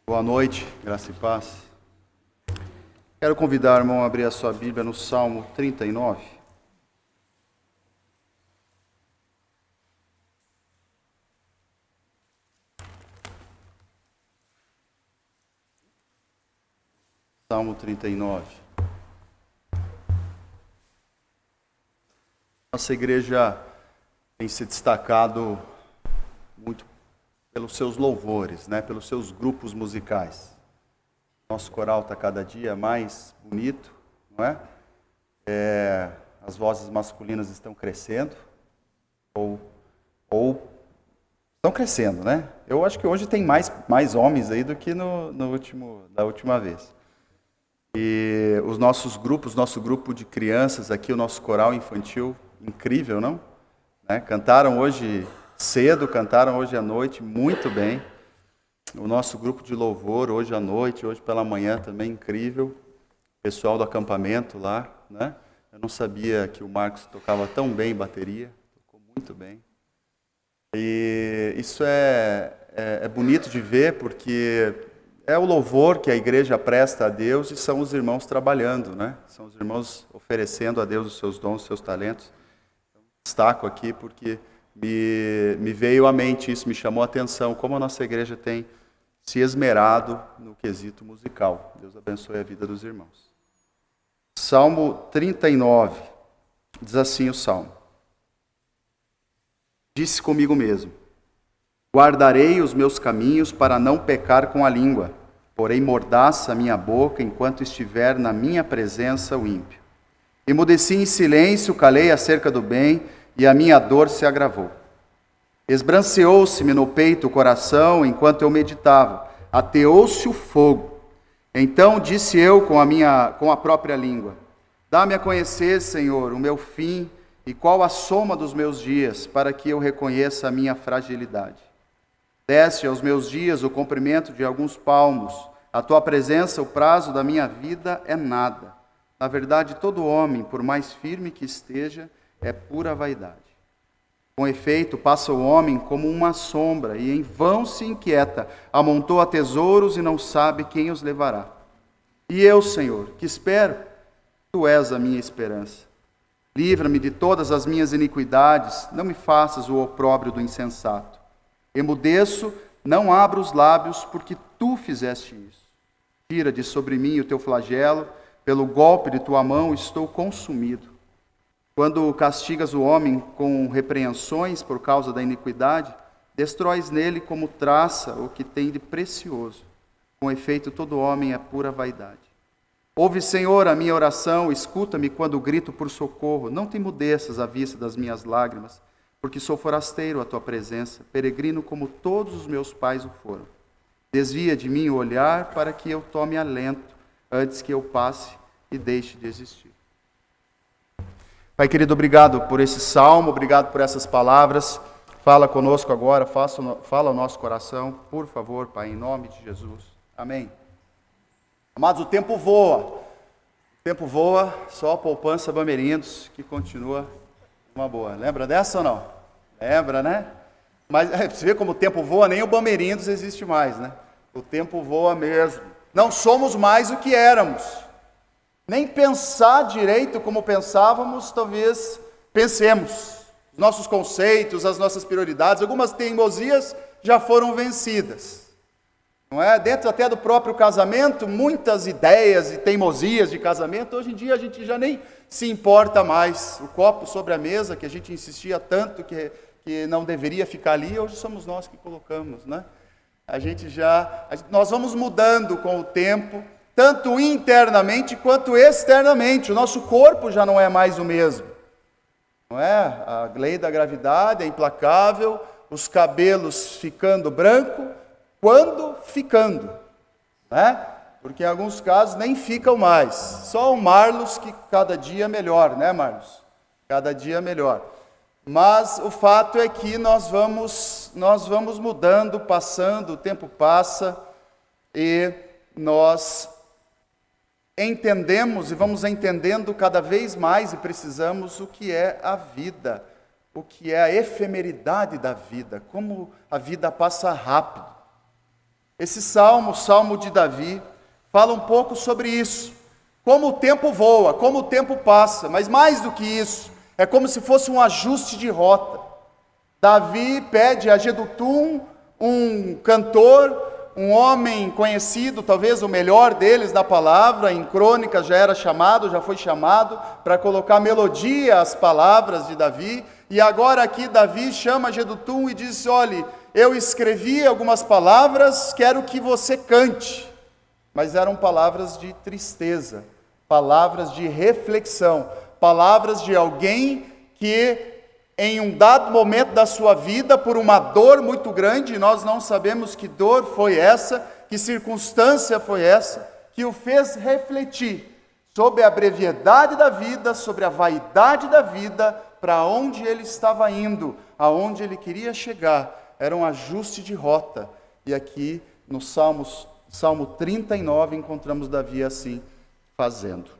Boa noite, graça e paz. Quero convidar o irmão a abrir a sua Bíblia no Salmo 39. Salmo 39. Nossa igreja tem se destacado muito pelos seus louvores, pelos seus grupos musicais. Nosso coral está cada dia mais bonito, não é? As vozes masculinas estão crescendo, ou estão crescendo, né? Eu acho que hoje tem mais homens aí do que da última vez. E os nossos grupos, nosso grupo de crianças aqui, o nosso coral infantil, incrível, não? Cantaram hoje cedo, cantaram hoje à noite, muito bem. O nosso grupo de louvor, hoje à noite, hoje pela manhã também, incrível. Pessoal do acampamento lá, né? Eu não sabia que o Marcos tocava tão bem bateria, tocou muito bem. E isso é bonito de ver, porque é o louvor que a igreja presta a Deus e são os irmãos trabalhando, né? São os irmãos oferecendo a Deus os seus dons, os seus talentos. Destaco aqui porque me veio à mente isso, me chamou a atenção, como a nossa igreja tem se esmerado no quesito musical. Deus abençoe a vida dos irmãos. Salmo 39, diz assim o Salmo. Disse comigo mesmo, guardarei os meus caminhos para não pecar com a língua, porém mordaça a minha boca enquanto estiver na minha presença o ímpio. Emudeci em silêncio, calei acerca do bem, e a minha dor se agravou. Esbranceou-se-me no peito o coração enquanto eu meditava, ateou-se o fogo. Então disse eu com a própria língua, dá-me a conhecer, Senhor, o meu fim e qual a soma dos meus dias, para que eu reconheça a minha fragilidade. Deste aos meus dias o comprimento de alguns palmos, a tua presença, o prazo da minha vida é nada. Na verdade, todo homem, por mais firme que esteja, é pura vaidade. Com efeito, passa o homem como uma sombra, e em vão se inquieta, amontoa tesouros e não sabe quem os levará. E eu, Senhor, que espero? Tu és a minha esperança. Livra-me de todas as minhas iniquidades, não me faças o opróbrio do insensato. Emudeço, não abro os lábios, porque tu fizeste isso. Tira de sobre mim o teu flagelo, pelo golpe de tua mão estou consumido. Quando castigas o homem com repreensões por causa da iniquidade, destróis nele como traça o que tem de precioso. Com efeito, todo homem é pura vaidade. Ouve, Senhor, a minha oração, escuta-me quando grito por socorro. Não te emudeças à vista das minhas lágrimas, porque sou forasteiro à tua presença, peregrino como todos os meus pais o foram. Desvia de mim o olhar para que eu tome alento, antes que eu passe e deixe de existir. Pai querido, obrigado por esse salmo, obrigado por essas palavras. Fala conosco agora, fala ao nosso coração, por favor, Pai, em nome de Jesus. Amém. Amados, o tempo voa, só a poupança Bamerindos, que continua uma boa. Lembra dessa ou não? Lembra, né? Mas você vê como o tempo voa, nem o Bamerindos existe mais, né? O tempo voa mesmo. Não somos mais o que éramos. Nem pensar direito como pensávamos, talvez pensemos. Os nossos conceitos, as nossas prioridades, algumas teimosias já foram vencidas. Não é? Dentro até do próprio casamento, muitas ideias e teimosias de casamento, hoje em dia a gente já nem se importa mais. O copo sobre a mesa, que a gente insistia tanto que não deveria ficar ali, hoje somos nós que colocamos, né? Nós vamos mudando com o tempo, tanto internamente quanto externamente. O nosso corpo já não é mais o mesmo. Não é? A lei da gravidade é implacável, os cabelos ficando branco, quando ficando. Né? Porque em alguns casos nem ficam mais. Só o Marlos que cada dia melhor, né, Marlos? Cada dia melhor. Mas o fato é que nós vamos mudando, passando, o tempo passa e nós entendemos e vamos entendendo cada vez mais e precisamos o que é a vida, o que é a efemeridade da vida, como a vida passa rápido. Esse salmo, o Salmo de Davi, fala um pouco sobre isso. Como o tempo voa, como o tempo passa, mas mais do que isso, é como se fosse um ajuste de rota. Davi pede a Jedutum, um cantor, um homem conhecido, talvez o melhor deles na palavra, em Crônicas já foi chamado, para colocar melodia às palavras de Davi, e agora aqui Davi chama Jedutum e diz: olhe, eu escrevi algumas palavras, quero que você cante. Mas eram palavras de tristeza, palavras de reflexão, palavras de alguém que em um dado momento da sua vida, por uma dor muito grande, nós não sabemos que dor foi essa, que circunstância foi essa, que o fez refletir sobre a brevidade da vida, sobre a vaidade da vida, para onde ele estava indo, aonde ele queria chegar. Era um ajuste de rota. E aqui no Salmo 39 encontramos Davi assim fazendo.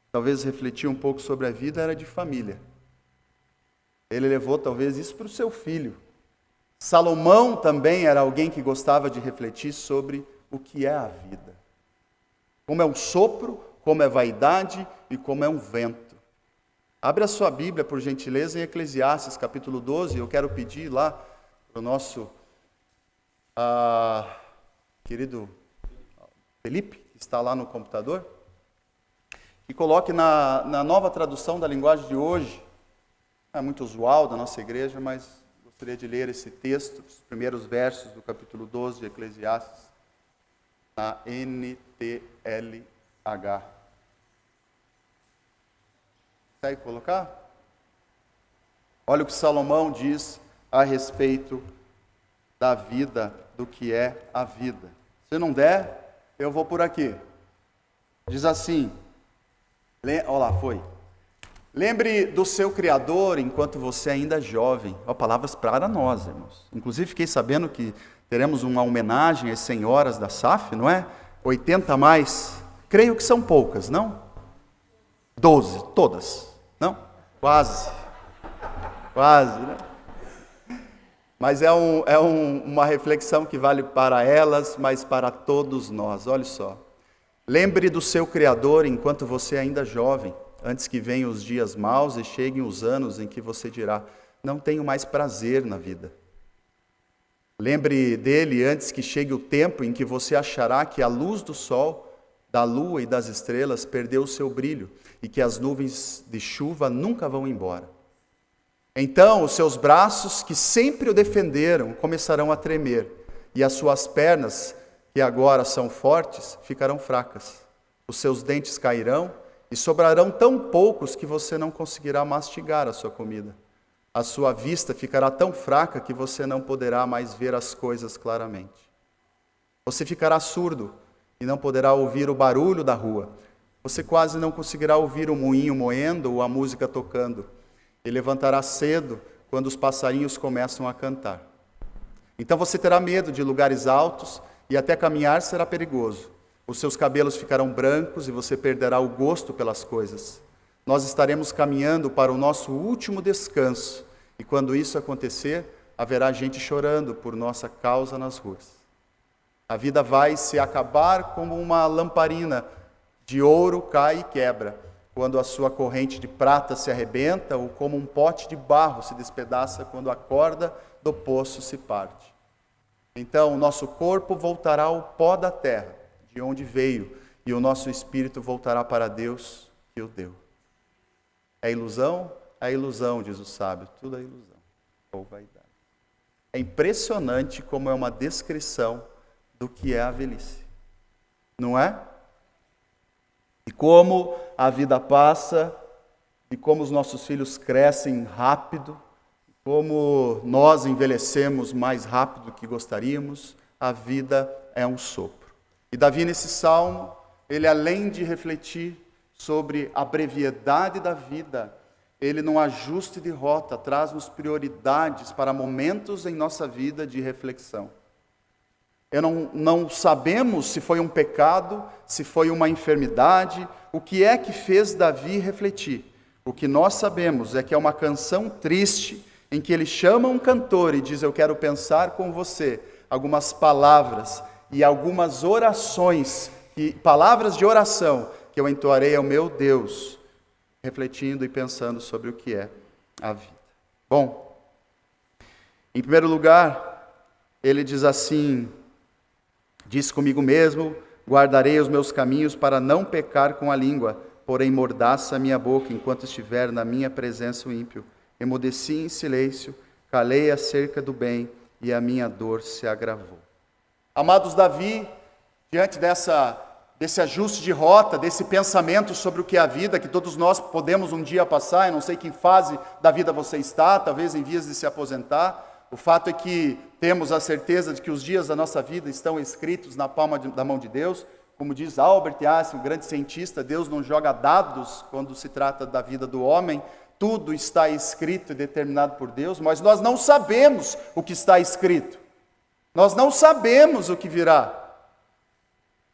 Talvez refletir um pouco sobre a vida era de família. Ele levou talvez isso para o seu filho. Salomão também era alguém que gostava de refletir sobre o que é a vida. Como é um sopro, como é vaidade e como é um vento. Abre a sua Bíblia, por gentileza, em Eclesiastes, capítulo 12. Eu quero pedir lá para o nosso querido Felipe, que está lá no computador, que coloque na nova tradução da linguagem de hoje. É muito usual da nossa igreja, mas gostaria de ler esse texto, os primeiros versos do capítulo 12 de Eclesiastes, na NTLH. Consegue colocar? Olha o que Salomão diz a respeito da vida, do que é a vida. Se não der, eu vou por aqui. Diz assim, olha lá, foi. Lembre do seu Criador enquanto você ainda é jovem. Palavras para nós, irmãos. Inclusive, fiquei sabendo que teremos uma homenagem às senhoras da SAF, não é? 80 a mais. Creio que são poucas, não? 12, todas. Não? Quase. Quase, né? Mas é uma reflexão que vale para elas, mas para todos nós. Olha só. Lembre do seu Criador enquanto você ainda é jovem, antes que venham os dias maus e cheguem os anos em que você dirá: não tenho mais prazer na vida. Lembre dele antes que chegue o tempo em que você achará que a luz do sol, da lua e das estrelas perdeu o seu brilho e que as nuvens de chuva nunca vão embora. Então os seus braços, que sempre o defenderam, começarão a tremer, e as suas pernas, que agora são fortes, ficarão fracas. Os seus dentes cairão e sobrarão tão poucos que você não conseguirá mastigar a sua comida. A sua vista ficará tão fraca que você não poderá mais ver as coisas claramente. Você ficará surdo e não poderá ouvir o barulho da rua. Você quase não conseguirá ouvir o moinho moendo ou a música tocando. E levantará cedo quando os passarinhos começam a cantar. Então você terá medo de lugares altos e até caminhar será perigoso. Os seus cabelos ficarão brancos e você perderá o gosto pelas coisas. Nós estaremos caminhando para o nosso último descanso, e quando isso acontecer, haverá gente chorando por nossa causa nas ruas. A vida vai se acabar como uma lamparina de ouro cai e quebra, quando a sua corrente de prata se arrebenta, ou como um pote de barro se despedaça quando a corda do poço se parte. Então o nosso corpo voltará ao pó da terra, de onde veio, e o nosso espírito voltará para Deus que o deu. É ilusão? É ilusão, diz o sábio, tudo é ilusão, ou vaidade. É impressionante como é uma descrição do que é a velhice, não é? E como a vida passa, e como os nossos filhos crescem rápido, como nós envelhecemos mais rápido do que gostaríamos, a vida é um sopro. E Davi, nesse salmo, ele além de refletir sobre a brevidade da vida, ele, num ajuste de rota, traz-nos prioridades para momentos em nossa vida de reflexão. Não sabemos se foi um pecado, se foi uma enfermidade, o que é que fez Davi refletir. O que nós sabemos é que é uma canção triste, em que ele chama um cantor e diz: eu quero pensar com você algumas palavras e algumas orações, palavras de oração que eu entoarei ao meu Deus, refletindo e pensando sobre o que é a vida. Bom, em primeiro lugar, ele diz assim: disse comigo mesmo, guardarei os meus caminhos para não pecar com a língua, porém mordaça a minha boca enquanto estiver na minha presença o ímpio. Emudeci em silêncio, calei acerca do bem, e a minha dor se agravou. Amados, Davi, diante desse ajuste de rota, desse pensamento sobre o que é a vida, que todos nós podemos um dia passar, eu não sei que fase da vida você está, talvez em vias de se aposentar, o fato é que temos a certeza de que os dias da nossa vida estão escritos na palma da mão de Deus. Como diz Albert Einstein, um grande cientista, Deus não joga dados quando se trata da vida do homem, tudo está escrito e determinado por Deus, mas nós não sabemos o que está escrito, nós não sabemos o que virá.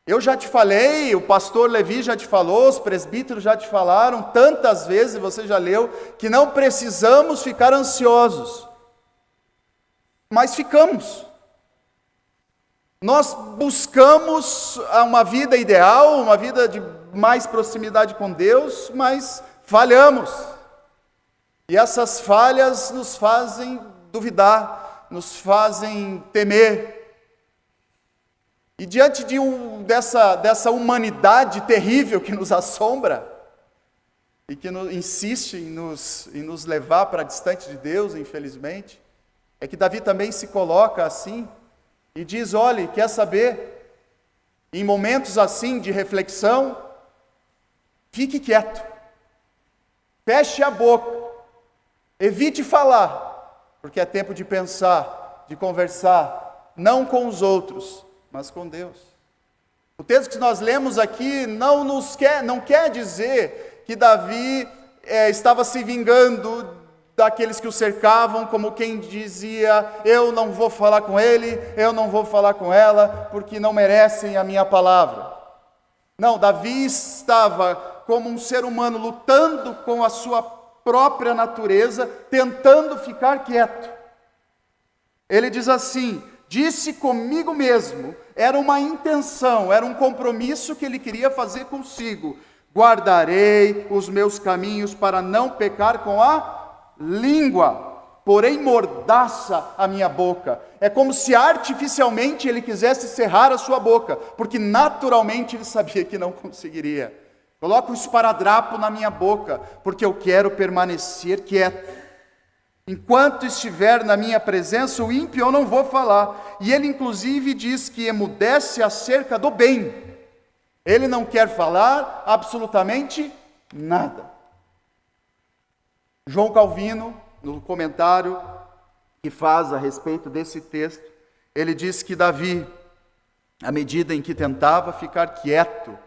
Eu já te falei, o pastor Levi já te falou, os presbíteros já te falaram, tantas vezes você já leu, que não precisamos ficar ansiosos, mas ficamos. Nós buscamos uma vida ideal, uma vida de mais proximidade com Deus, mas falhamos. E essas falhas nos fazem duvidar, nos fazem temer. E diante dessa humanidade terrível que nos assombra, e que insiste em nos levar para distante de Deus, infelizmente, é que Davi também se coloca assim, e diz: olhe, quer saber? Em momentos assim de reflexão, fique quieto, feche a boca, evite falar, porque é tempo de pensar, de conversar, não com os outros, mas com Deus. O texto que nós lemos aqui não quer dizer que Davi estava se vingando daqueles que o cercavam, como quem dizia: eu não vou falar com ele, eu não vou falar com ela, porque não merecem a minha palavra. Não, Davi estava como um ser humano lutando com a sua própria natureza, tentando ficar quieto. Ele diz assim: disse comigo mesmo, era uma intenção, era um compromisso que ele queria fazer consigo: guardarei os meus caminhos para não pecar com a língua, porém mordaça a minha boca. É como se artificialmente ele quisesse cerrar a sua boca, porque naturalmente ele sabia que não conseguiria. Coloco um esparadrapo na minha boca, porque eu quero permanecer quieto. Enquanto estiver na minha presença o ímpio, eu não vou falar. E ele inclusive diz que emudece acerca do bem. Ele não quer falar absolutamente nada. João Calvino, no comentário que faz a respeito desse texto, ele diz que Davi, à medida em que tentava ficar quieto,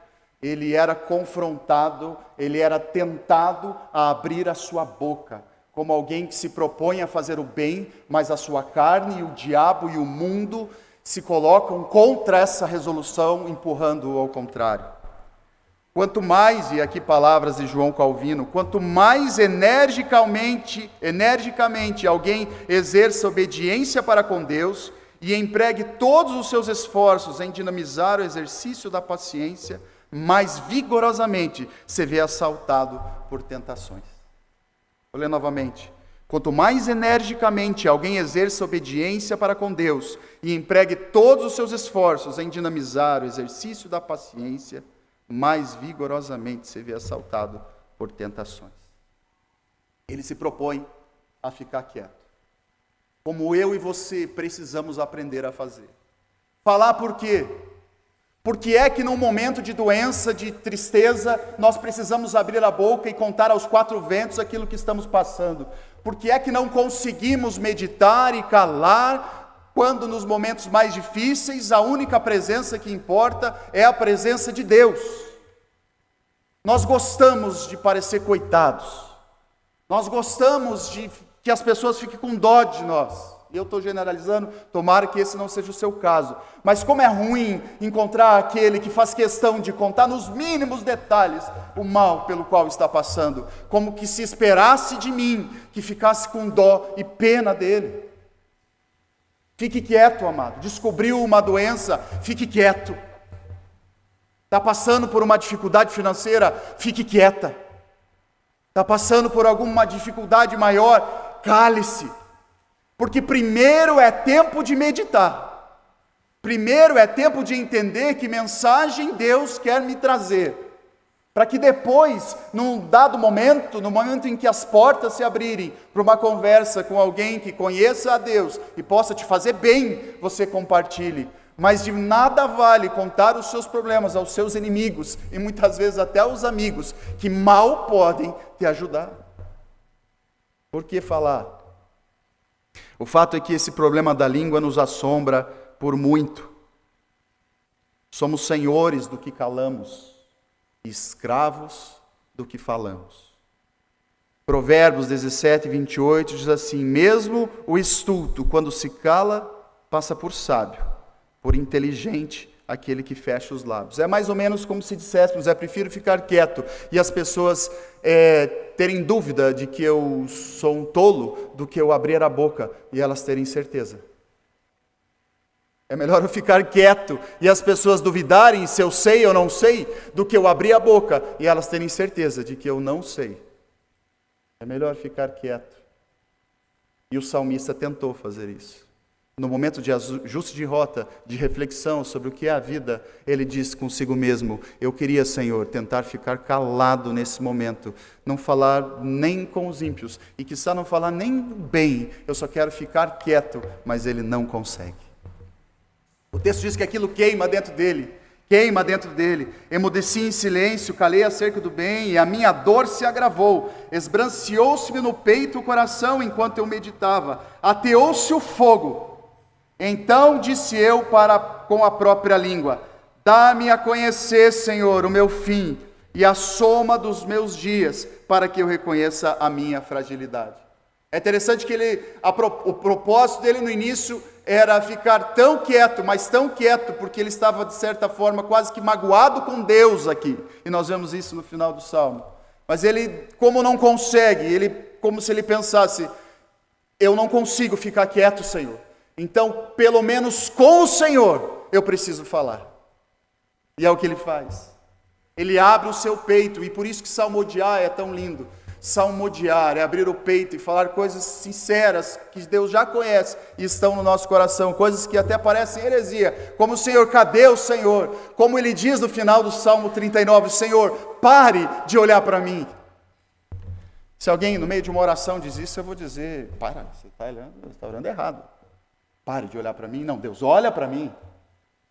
ele era confrontado, ele era tentado a abrir a sua boca, como alguém que se propõe a fazer o bem, mas a sua carne, o diabo e o mundo se colocam contra essa resolução, empurrando-o ao contrário. Quanto mais, e aqui palavras de João Calvino, quanto mais energicamente alguém exerça obediência para com Deus e empregue todos os seus esforços em dinamizar o exercício da paciência, mais vigorosamente se vê assaltado por tentações. Vou ler novamente. Quanto mais energicamente alguém exerça obediência para com Deus e empregue todos os seus esforços em dinamizar o exercício da paciência, mais vigorosamente se vê assaltado por tentações. Ele se propõe a ficar quieto, como eu e você precisamos aprender a fazer. Falar por quê? Porque é que num momento de doença, de tristeza, nós precisamos abrir a boca e contar aos quatro ventos aquilo que estamos passando. Porque é que não conseguimos meditar e calar, quando nos momentos mais difíceis, a única presença que importa é a presença de Deus. Nós gostamos de parecer coitados. Nós gostamos de que as pessoas fiquem com dó de nós. Eu estou generalizando, tomara que esse não seja o seu caso. Mas como é ruim encontrar aquele que faz questão de contar nos mínimos detalhes o mal pelo qual está passando. Como que se esperasse de mim que ficasse com dó e pena dele. Fique quieto, amado. Descobriu uma doença, fique quieto. Está passando por uma dificuldade financeira, fique quieta. Está passando por alguma dificuldade maior, cale-se. Porque primeiro é tempo de meditar. Primeiro é tempo de entender que mensagem Deus quer me trazer. Para que depois, num dado momento, no momento em que as portas se abrirem para uma conversa com alguém que conheça a Deus e possa te fazer bem, você compartilhe. Mas de nada vale contar os seus problemas aos seus inimigos e muitas vezes até aos amigos que mal podem te ajudar. Por que falar? O fato é que esse problema da língua nos assombra por muito. Somos senhores do que calamos, escravos do que falamos. Provérbios 17, 28 diz assim: mesmo o estulto, quando se cala, passa por sábio, por inteligente aquele que fecha os lábios. É mais ou menos como se disséssemos: prefiro ficar quieto e as pessoas terem dúvida de que eu sou um tolo, do que eu abrir a boca e elas terem certeza. É melhor eu ficar quieto e as pessoas duvidarem se eu sei ou não sei, do que eu abrir a boca e elas terem certeza de que eu não sei. É melhor ficar quieto. E o salmista tentou fazer isso. No momento de ajuste de rota, de reflexão sobre o que é a vida, ele diz consigo mesmo: eu queria, Senhor, tentar ficar calado nesse momento, não falar nem com os ímpios, e quiçá não falar nem bem, eu só quero ficar quieto, mas ele não consegue. O texto diz que aquilo queima dentro dele. Emudeci em silêncio, calei acerca do bem, e a minha dor se agravou. Esbranciou-se-me no peito o coração enquanto eu meditava. Ateou-se o fogo. Então disse eu com a própria língua: dá-me a conhecer, Senhor, o meu fim e a soma dos meus dias, para que eu reconheça a minha fragilidade. É interessante que o propósito dele no início era ficar tão quieto, mas tão quieto, porque ele estava, de certa forma, quase que magoado com Deus aqui. E nós vemos isso no final do Salmo. Mas ele, como não consegue, como se ele pensasse: eu não consigo ficar quieto, Senhor. Então, pelo menos com o Senhor, eu preciso falar. E é o que ele faz. Ele abre o seu peito, e por isso que salmodiar é tão lindo. Salmodiar é abrir o peito e falar coisas sinceras que Deus já conhece e estão no nosso coração, coisas que até parecem heresia, como: Senhor, cadê o Senhor? Como ele diz no final do Salmo 39, Senhor, pare de olhar para mim. Se alguém no meio de uma oração diz isso, eu vou dizer: para, você está orando errado. Pare de olhar para mim. Não, Deus olha para mim.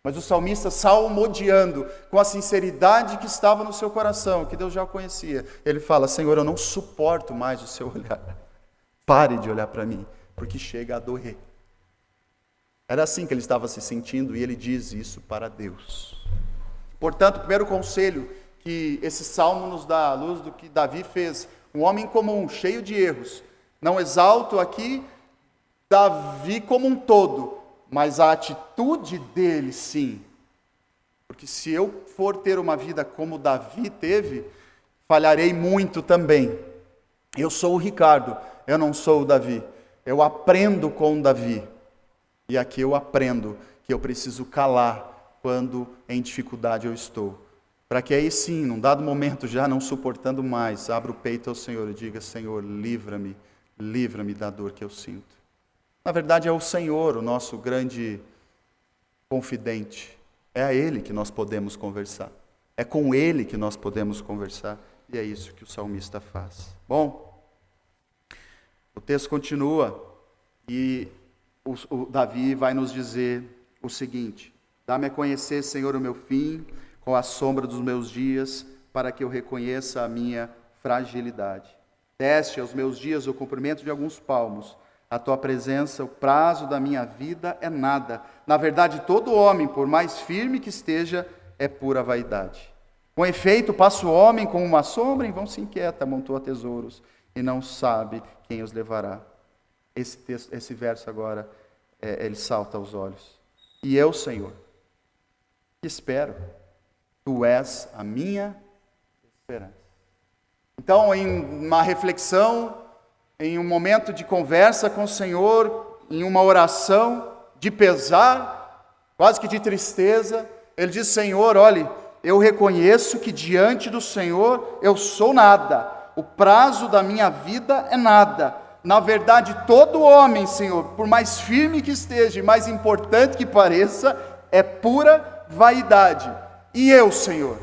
Mas o salmista, salmodiando, com a sinceridade que estava no seu coração, que Deus já o conhecia, ele fala: Senhor, eu não suporto mais o seu olhar. Pare de olhar para mim, porque chega a doer. Era assim que ele estava se sentindo, e ele diz isso para Deus. Portanto, o primeiro conselho que esse salmo nos dá, à luz do que Davi fez, um homem comum, cheio de erros. Não exalto aqui Davi como um todo, mas a atitude dele, sim. Porque se eu for ter uma vida como Davi teve, falharei muito também. Eu sou o Ricardo, eu não sou o Davi. Eu aprendo com Davi. E aqui eu aprendo que eu preciso calar quando em dificuldade eu estou. Para que aí sim, num dado momento, já não suportando mais, abra o peito ao Senhor e diga: Senhor, livra-me da dor que eu sinto. Na verdade, é o Senhor o nosso grande confidente. É a Ele que nós podemos conversar. É com Ele que nós podemos conversar. E é isso que o salmista faz. Bom, o texto continua e o Davi vai nos dizer o seguinte: dá-me a conhecer, Senhor, o meu fim, com a sombra dos meus dias, para que eu reconheça a minha fragilidade. Teste aos meus dias o comprimento de alguns palmos. A tua presença, o prazo da minha vida é nada. Na verdade, todo homem, por mais firme que esteja, é pura vaidade. Com efeito, passa o homem como uma sombra, em vão se inquieta, amontoa tesouros, e não sabe quem os levará. Esse verso agora, ele salta aos olhos. E eu, Senhor, que espero, Tu és a minha esperança. Então, em uma reflexão, em um momento de conversa com o Senhor, em uma oração de pesar, quase que de tristeza. Ele diz: Senhor, olhe, eu reconheço que diante do Senhor eu sou nada, o prazo da minha vida é nada. Na verdade, todo homem, Senhor, por mais firme que esteja e mais importante que pareça, é pura vaidade. E eu, Senhor,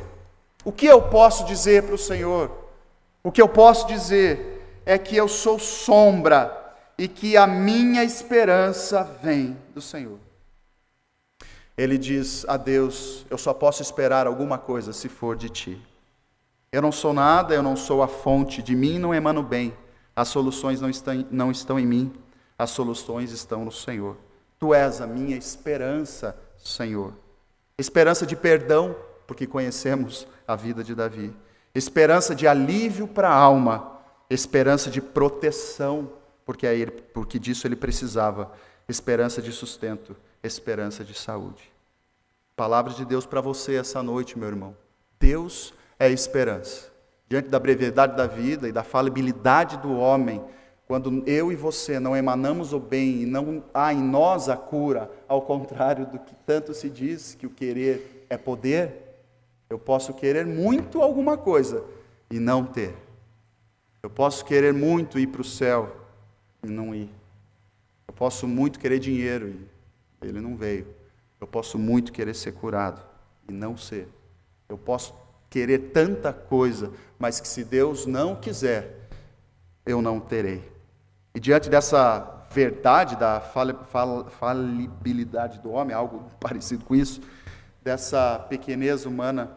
o que eu posso dizer para o Senhor? O que eu posso dizer é que eu sou sombra e que a minha esperança vem do Senhor. Ele diz a Deus: eu só posso esperar alguma coisa se for de Ti. Eu não sou nada, eu não sou a fonte, de mim não emana o bem. As soluções não estão em mim, as soluções estão no Senhor. Tu és a minha esperança, Senhor. Esperança de perdão, porque conhecemos a vida de Davi. Esperança de alívio para a alma. Esperança de proteção, porque disso ele precisava. Esperança de sustento, esperança de saúde. Palavra de Deus para você essa noite, meu irmão. Deus é esperança. Diante da brevidade da vida e da falibilidade do homem, quando eu e você não emanamos o bem e não há em nós a cura, ao contrário do que tanto se diz, que o querer é poder, eu posso querer muito alguma coisa e não ter. Eu posso querer muito ir para o céu e não ir. Eu posso muito querer dinheiro e ele não veio. Eu posso muito querer ser curado e não ser. Eu posso querer tanta coisa, mas que se Deus não quiser, eu não terei. E diante dessa verdade da falibilidade do homem, algo parecido com isso, dessa pequenez humana,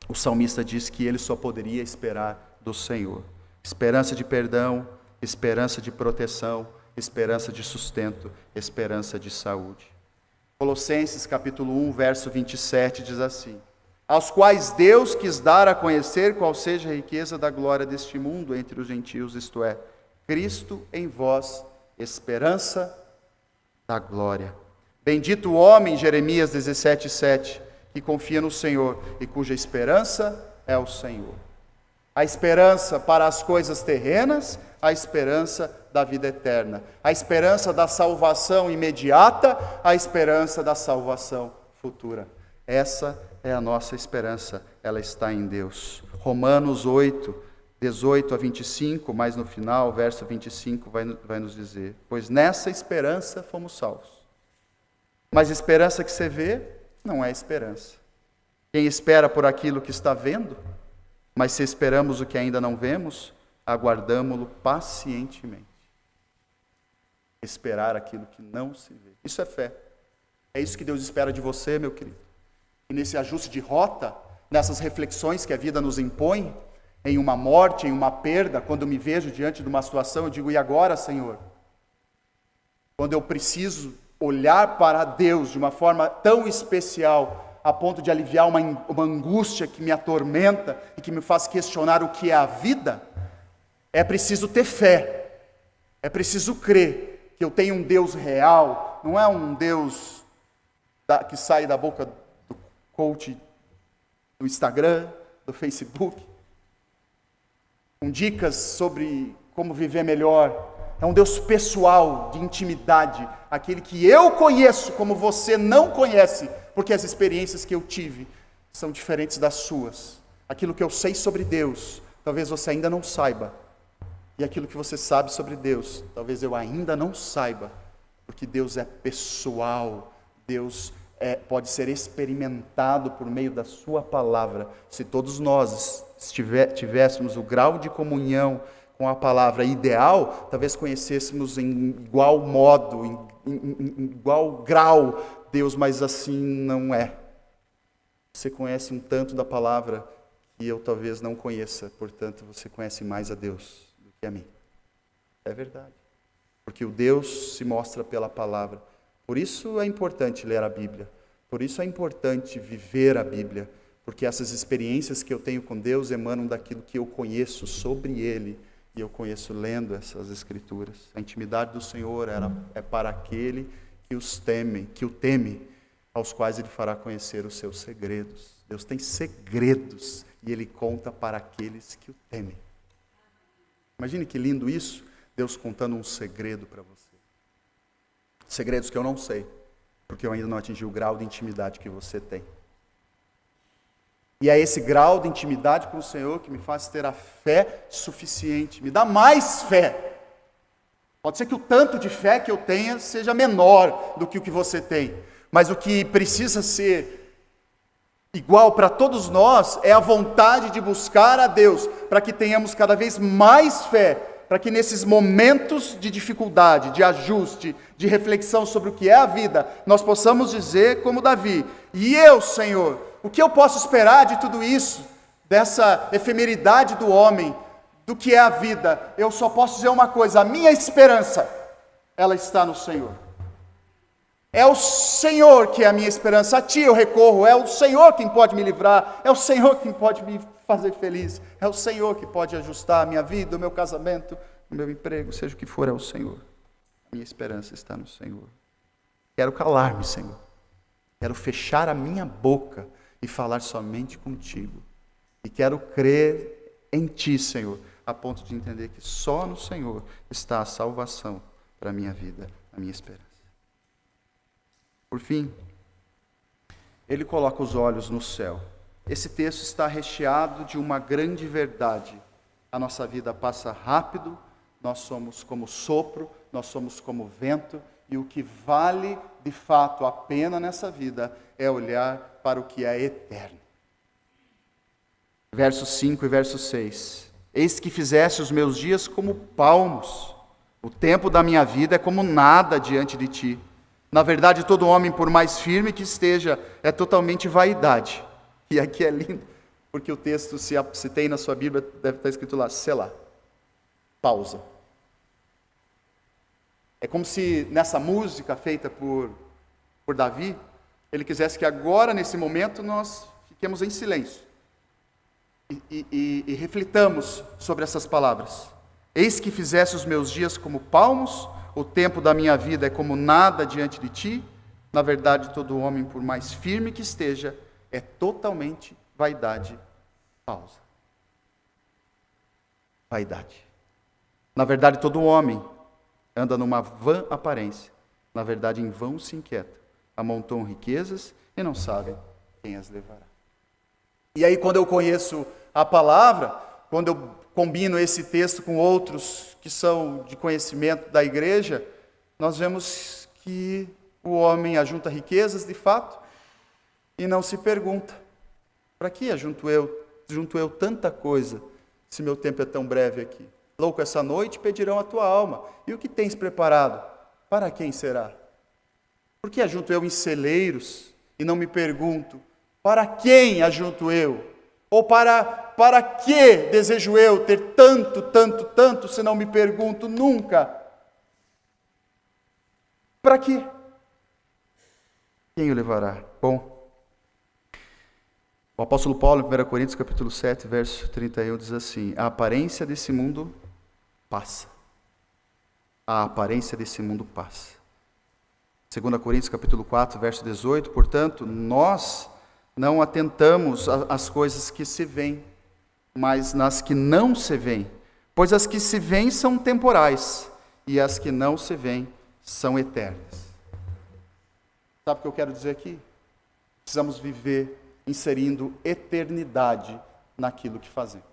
o salmista diz que ele só poderia esperar do Senhor. Esperança de perdão, esperança de proteção, esperança de sustento, esperança de saúde. Colossenses capítulo 1, verso 27 diz assim: aos quais Deus quis dar a conhecer qual seja a riqueza da glória deste mundo entre os gentios, isto é, Cristo em vós, esperança da glória. Bendito o homem, Jeremias 17:7, que confia no Senhor e cuja esperança é o Senhor. A esperança para as coisas terrenas, a esperança da vida eterna, a esperança da salvação imediata, a esperança da salvação futura. Essa é a nossa esperança, ela está em Deus. Romanos 8, 18 a 25, mas no final, verso 25, vai nos dizer: pois nessa esperança fomos salvos. Mas esperança que você vê, não é esperança. Quem espera por aquilo que está vendo, mas se esperamos o que ainda não vemos, aguardamo-lo pacientemente. Esperar aquilo que não se vê. Isso é fé. É isso que Deus espera de você, meu querido. E nesse ajuste de rota, nessas reflexões que a vida nos impõe, em uma morte, em uma perda, quando eu me vejo diante de uma situação, eu digo: e agora, Senhor? Quando eu preciso olhar para Deus de uma forma tão especial, a ponto de aliviar uma angústia que me atormenta e que me faz questionar o que é a vida, é preciso ter fé, é preciso crer que eu tenho um Deus real, não é um Deus que sai da boca do coach do Instagram, do Facebook, com dicas sobre como viver melhor. É um Deus pessoal, de intimidade, aquele que eu conheço como você não conhece, porque as experiências que eu tive são diferentes das suas. Aquilo que eu sei sobre Deus, talvez você ainda não saiba. E aquilo que você sabe sobre Deus, talvez eu ainda não saiba, porque Deus é pessoal, Deus pode ser experimentado por meio da sua palavra. Se todos nós tivéssemos o grau de comunhão com a palavra ideal, talvez conhecêssemos em igual modo, em igual grau Deus, mas assim não é. Você conhece um tanto da palavra que eu talvez não conheça, portanto você conhece mais a Deus do que a mim. É verdade. Porque o Deus se mostra pela palavra. Por isso é importante ler a Bíblia. Por isso é importante viver a Bíblia. Porque essas experiências que eu tenho com Deus emanam daquilo que eu conheço sobre Ele. E eu conheço lendo essas Escrituras. A intimidade do Senhor é para aquele que o teme, aos quais Ele fará conhecer os seus segredos. Deus tem segredos e Ele conta para aqueles que o temem. Imagine que lindo isso, Deus contando um segredo para você. Segredos que eu não sei, porque eu ainda não atingi o grau de intimidade que você tem. E é esse grau de intimidade com o Senhor que me faz ter a fé suficiente, me dá mais fé. Pode ser que o tanto de fé que eu tenha seja menor do que o que você tem, mas o que precisa ser igual para todos nós é a vontade de buscar a Deus, para que tenhamos cada vez mais fé, para que nesses momentos de dificuldade, de ajuste, de reflexão sobre o que é a vida, nós possamos dizer como Davi: e eu, Senhor, o que eu posso esperar de tudo isso, dessa efemeridade do homem, do que é a vida? Eu só posso dizer uma coisa: a minha esperança, ela está no Senhor. É o Senhor que é a minha esperança, a Ti eu recorro, é o Senhor quem pode me livrar, é o Senhor quem pode me fazer feliz, é o Senhor que pode ajustar a minha vida, o meu casamento, o meu emprego, seja o que for, é o Senhor. A minha esperança está no Senhor. Quero calar-me, Senhor. Quero fechar a minha boca e falar somente contigo. E quero crer em Ti, Senhor, a ponto de entender que só no Senhor está a salvação para a minha vida, a minha esperança. Por fim, ele coloca os olhos no céu. Esse texto está recheado de uma grande verdade. A nossa vida passa rápido, nós somos como sopro, nós somos como vento, e o que vale de fato a pena nessa vida é olhar para o que é eterno. Versos 5 e verso 6. Eis que fizeste os meus dias como palmos, o tempo da minha vida é como nada diante de ti. Na verdade, todo homem, por mais firme que esteja, é totalmente vaidade. E aqui é lindo, porque o texto, se tem na sua Bíblia, deve estar escrito lá, Selá, pausa. É como se nessa música feita por Davi, ele quisesse que agora, nesse momento, nós fiquemos em silêncio. E reflitamos sobre essas palavras. Eis que fizeste os meus dias como palmos, o tempo da minha vida é como nada diante de ti. Na verdade, todo homem, por mais firme que esteja, é totalmente vaidade. Pausa. Vaidade. Na verdade, todo homem anda numa vã aparência. Na verdade, em vão se inquieta. Amontoam riquezas e não sabem quem as levará. E aí, quando eu conheço a palavra, quando eu combino esse texto com outros que são de conhecimento da igreja, nós vemos que o homem ajunta riquezas de fato e não se pergunta: para que ajunto eu tanta coisa, se meu tempo é tão breve aqui? Louco, essa noite pedirão a tua alma, e o que tens preparado? Para quem será? Por que ajunto eu em celeiros e não me pergunto: para quem ajunto eu? Ou para que desejo eu ter tanto, se não me pergunto nunca? Para quê? Quem o levará? Bom, o apóstolo Paulo, em 1 Coríntios capítulo 7, verso 31, diz assim: a aparência desse mundo passa. A aparência desse mundo passa. 2 Coríntios capítulo 4, verso 18, portanto, nós não atentamos às coisas que se veem, mas nas que não se veem, pois as que se veem são temporais, e as que não se veem são eternas. Sabe o que eu quero dizer aqui? Precisamos viver inserindo eternidade naquilo que fazemos.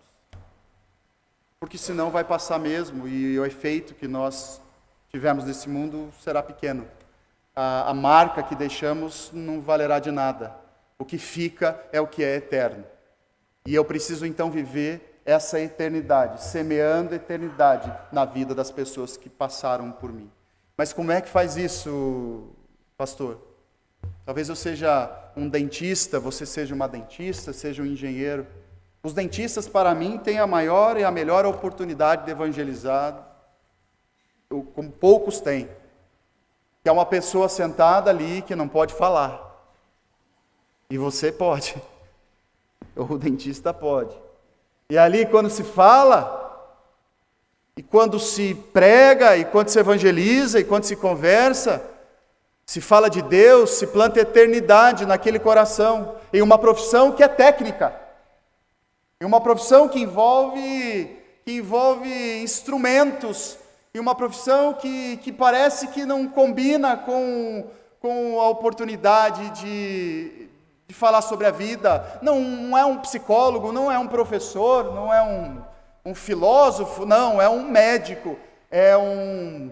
Porque senão vai passar mesmo, e o efeito que nós tivemos nesse mundo será pequeno. A marca que deixamos não valerá de nada. O que fica é o que é eterno. E eu preciso então viver essa eternidade, semeando eternidade na vida das pessoas que passaram por mim. Mas como é que faz isso, pastor? Talvez eu seja um dentista, você seja uma dentista, seja um engenheiro. Os dentistas, para mim, têm a maior e a melhor oportunidade de evangelizar, como poucos têm. Que é uma pessoa sentada ali que não pode falar. E você pode. O dentista pode. E ali, quando se fala, e quando se prega, e quando se evangeliza, e quando se conversa, se fala de Deus, se planta eternidade naquele coração, em uma profissão que é técnica, em uma profissão que envolve instrumentos, e uma profissão que parece que não combina com a oportunidade de falar sobre a vida. Não é um psicólogo, não é um professor, não é um filósofo, não, é um médico, é um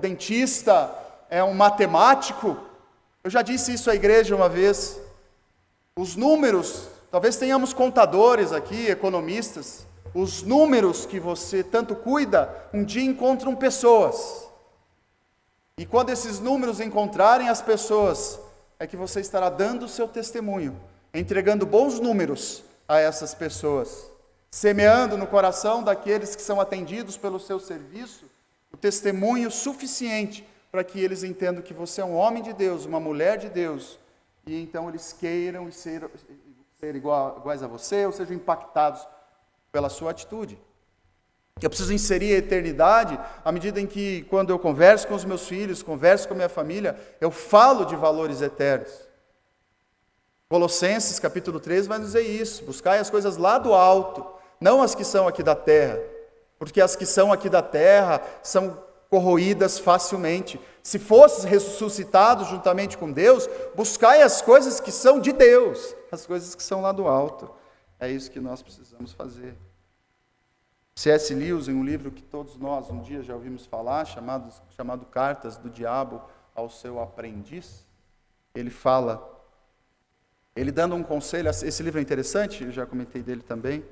dentista, é um matemático. Eu já disse isso à igreja uma vez. Os números, talvez tenhamos contadores aqui, economistas, os números que você tanto cuida, um dia encontram pessoas. E quando esses números encontrarem as pessoas, é que você estará dando o seu testemunho, entregando bons números a essas pessoas, semeando no coração daqueles que são atendidos pelo seu serviço, o testemunho suficiente para que eles entendam que você é um homem de Deus, uma mulher de Deus, e então eles queiram ser iguais a você, ou sejam impactados pela sua atitude. Eu preciso inserir a eternidade à medida em que, quando eu converso com os meus filhos, converso com a minha família, eu falo de valores eternos. Colossenses capítulo 3 vai dizer isso: buscai as coisas lá do alto, não as que são aqui da terra, porque as que são aqui da terra são corroídas facilmente. Se fosses ressuscitados juntamente com Deus, buscai as coisas que são de Deus, as coisas que são lá do alto. É isso que nós precisamos fazer. C.S. Lewis, em um livro que todos nós um dia já ouvimos falar, chamado Cartas do Diabo ao Seu Aprendiz, ele fala, ele dando um conselho, esse livro é interessante, eu já comentei dele também.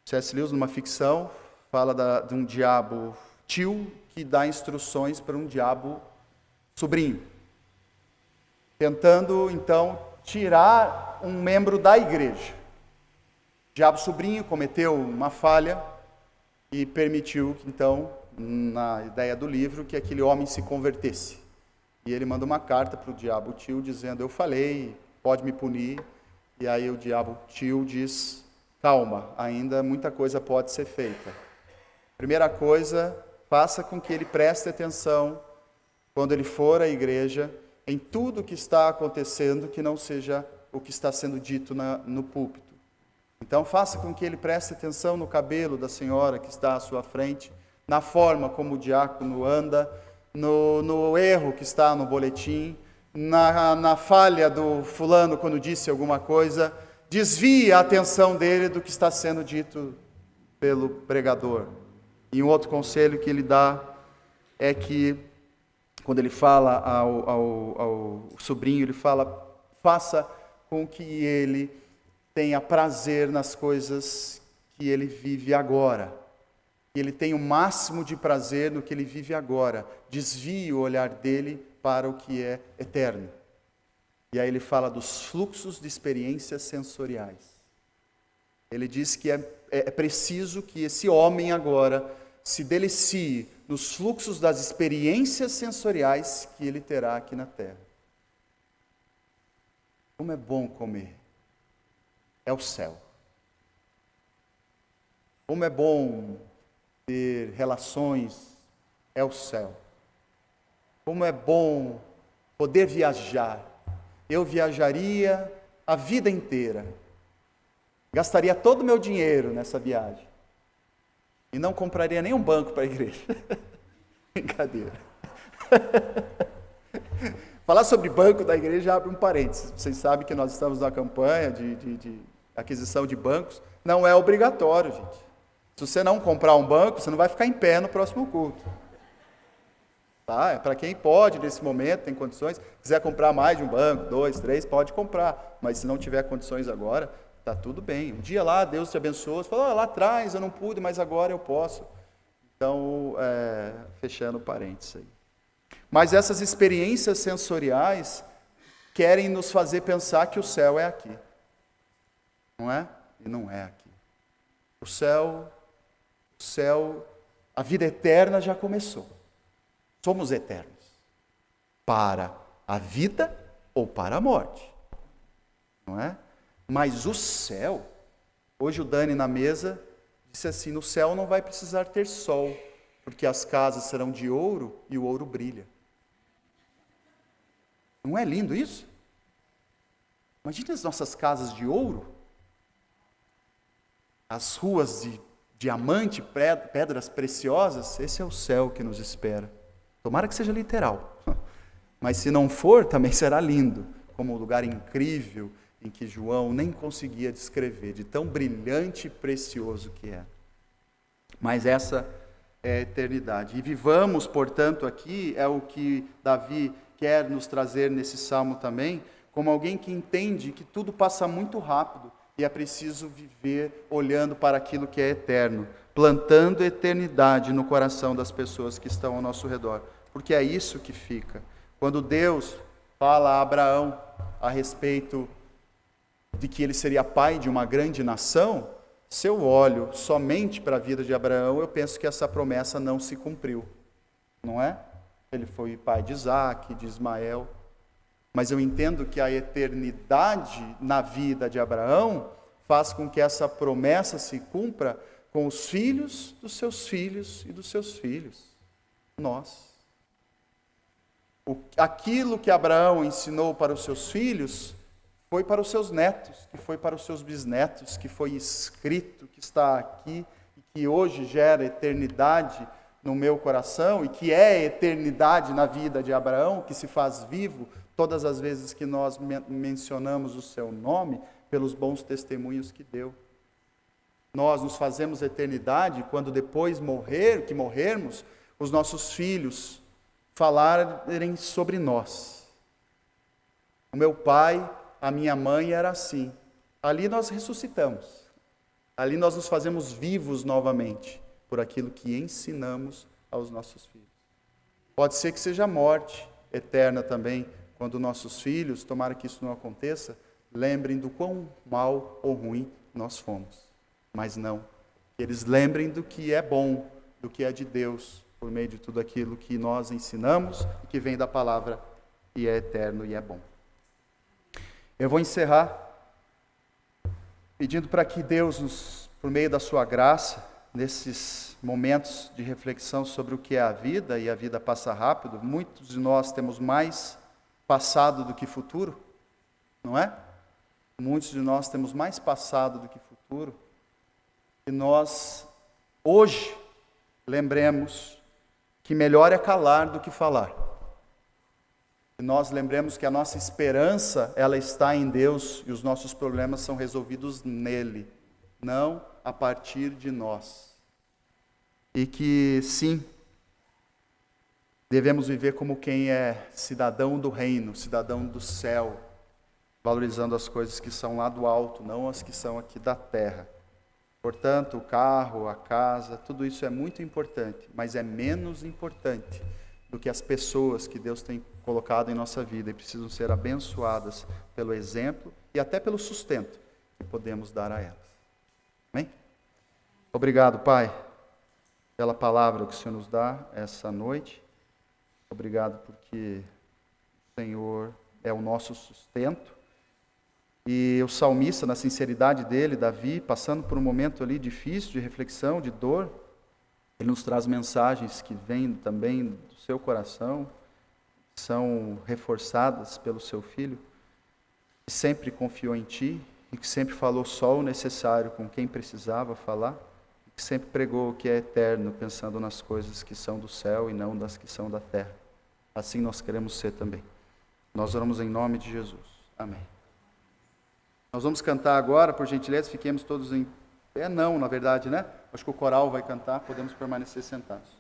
C.S. Lewis, numa ficção, fala de um diabo tio que dá instruções para um diabo sobrinho, tentando então tirar um membro da igreja. O diabo sobrinho cometeu uma falha e permitiu que então, na ideia do livro, que aquele homem se convertesse. E ele manda uma carta para o diabo tio dizendo: eu falei, pode me punir. E aí o diabo tio diz: calma, ainda muita coisa pode ser feita. Primeira coisa, faça com que ele preste atenção, quando ele for à igreja, em tudo que está acontecendo, que não seja o que está sendo dito no púlpito. Então faça com que ele preste atenção no cabelo da senhora que está à sua frente, na forma como o diácono anda, no erro que está no boletim, na falha do fulano quando disse alguma coisa. Desvie a atenção dele do que está sendo dito pelo pregador. E um outro conselho que ele dá é que, quando ele fala ao sobrinho, ele fala: faça com que ele tenha prazer nas coisas que ele vive agora. Que ele tenha o máximo de prazer no que ele vive agora. Desvie o olhar dele para o que é eterno. E aí ele fala dos fluxos de experiências sensoriais. Ele diz que é preciso que esse homem agora se delicie nos fluxos das experiências sensoriais que ele terá aqui na terra. Como é bom comer. É o céu. Como é bom ter relações. É o céu. Como é bom poder viajar. Eu viajaria a vida inteira. Gastaria todo o meu dinheiro nessa viagem. E não compraria nenhum banco para a igreja. Brincadeira. Falar sobre banco da igreja abre um parênteses. Vocês sabem que nós estamos na campanha de aquisição de bancos. Não é obrigatório, gente. Se você não comprar um banco, você não vai ficar em pé no próximo culto. Tá? É para quem pode, nesse momento, tem condições. Quiser comprar mais de um banco, 2, 3, pode comprar. Mas se não tiver condições agora, está tudo bem. Um dia lá, Deus te abençoa. Você fala: lá atrás eu não pude, mas agora eu posso. Então, fechando parênteses aí. Mas essas experiências sensoriais querem nos fazer pensar que o céu é aqui. Não é? E não é aqui. O céu, a vida eterna já começou. Somos eternos. Para a vida ou para a morte. Não é? Mas o céu, hoje o Dani na mesa disse assim: no céu não vai precisar ter sol, porque as casas serão de ouro e o ouro brilha. Não é lindo isso? Imagine as nossas casas de ouro, as ruas diamante, pedras preciosas, esse é o céu que nos espera. Tomara que seja literal, mas se não for, também será lindo, como um lugar incrível em que João nem conseguia descrever, de tão brilhante e precioso que é. Mas essa é a eternidade. E vivamos, portanto, aqui, é o que Davi quer nos trazer nesse salmo também, como alguém que entende que tudo passa muito rápido e é preciso viver olhando para aquilo que é eterno, plantando eternidade no coração das pessoas que estão ao nosso redor, porque é isso que fica. Quando Deus fala a Abraão a respeito de que ele seria pai de uma grande nação, se eu olho somente para a vida de Abraão, eu penso que essa promessa não se cumpriu, não é? Ele foi pai de Isaac, de Ismael, mas eu entendo que a eternidade na vida de Abraão faz com que essa promessa se cumpra com os filhos dos seus filhos e dos seus filhos, nós. Aquilo que Abraão ensinou para os seus filhos foi para os seus netos, que foi para os seus bisnetos, que foi escrito, que está aqui e que hoje gera eternidade no meu coração e que é eternidade na vida de Abraão, que se faz vivo todas as vezes que nós mencionamos o seu nome, pelos bons testemunhos que deu. Nós nos fazemos eternidade quando depois que morrermos, os nossos filhos falarem sobre nós. O meu pai, a minha mãe era assim. Ali nós ressuscitamos. Ali nós nos fazemos vivos novamente por aquilo que ensinamos aos nossos filhos. Pode ser que seja a morte eterna também, quando nossos filhos, tomara que isso não aconteça, lembrem do quão mal ou ruim nós fomos. Mas não, que eles lembrem do que é bom, do que é de Deus, por meio de tudo aquilo que nós ensinamos e que vem da palavra e é eterno e é bom. Eu vou encerrar pedindo para que Deus, por meio da sua graça, nesses momentos de reflexão sobre o que é a vida, e a vida passa rápido, muitos de nós temos mais passado do que futuro, não é? Muitos de nós temos mais passado do que futuro, e nós, hoje, lembremos que melhor é calar do que falar. E nós lembremos que a nossa esperança, ela está em Deus, e os nossos problemas são resolvidos nele, não a partir de nós. E que, sim, devemos viver como quem é cidadão do reino, cidadão do céu, valorizando as coisas que são lá do alto, não as que são aqui da terra. Portanto, o carro, a casa, tudo isso é muito importante, mas é menos importante do que as pessoas que Deus tem colocado em nossa vida e precisam ser abençoadas pelo exemplo e até pelo sustento que podemos dar a elas. Amém? Obrigado, Pai, pela palavra que o Senhor nos dá essa noite. Obrigado porque o Senhor é o nosso sustento. E o salmista, na sinceridade dele, Davi, passando por um momento ali difícil, de reflexão, de dor, ele nos traz mensagens que vêm também do seu coração, são reforçadas pelo seu filho, que sempre confiou em ti e que sempre falou só o necessário com quem precisava falar, e que sempre pregou o que é eterno, pensando nas coisas que são do céu e não das que são da terra. Assim nós queremos ser também. Nós oramos em nome de Jesus. Amém. Nós vamos cantar agora, por gentileza, fiquemos todos em pé. Não, na verdade, né? Acho que o coral vai cantar, podemos permanecer sentados.